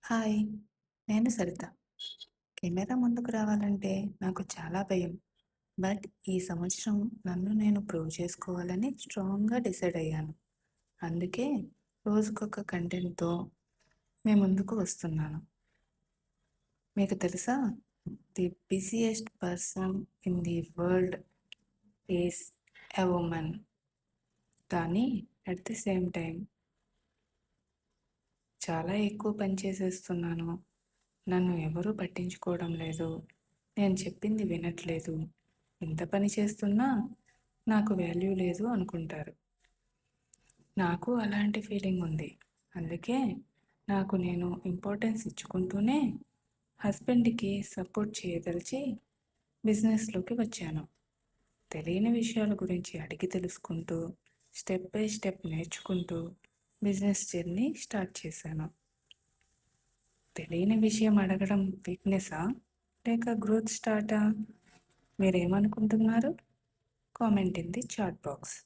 Hi! నేను Saritha. Camera ముందుకు రావాలంటే నాకు చాలా భయం. బట్ ఈ సంవత్సరం నన్ను నేను ప్రూవ్ చేసుకోవాలని స్ట్రాంగ్‌గా డిసైడ్ అయ్యాను. అందుకే రోజుకొక కంటెంట్‌తో మీ ముందుకు వస్తున్నాను. మీకు తెలుసా? The busiest person in the world is a woman. కానీ అట్ ది సేమ్ టైమ్ చాలా ఎక్కువ పని చేసేస్తున్నాను. నన్ను ఎవరూ పట్టించుకోవడం లేదు. నేను చెప్పింది వినట్లేదు. ఎంత పని చేస్తున్నా నాకు వాల్యూ లేదు అనుకుంటారు. నాకు అలాంటి ఫీలింగ్ ఉంది. అందుకే నాకు నేను ఇంపార్టెన్స్ ఇచ్చుకుంటూనే హస్బెండ్‌కి సపోర్ట్ చేయదలిచి బిజినెస్‌లోకి వచ్చాను. తెలియని విషయాల గురించి అడిగి తెలుసుకుంటూ, స్టెప్ బై స్టెప్ నేర్చుకుంటూ బిజినెస్ జర్నీ స్టార్ట్ చేశాను. తెలియని విషయం అడగడం వీక్‌నెస్సా? లేక గ్రోత్ స్టార్టా? మీరేమనుకుంటున్నారు? Comment in the chat box.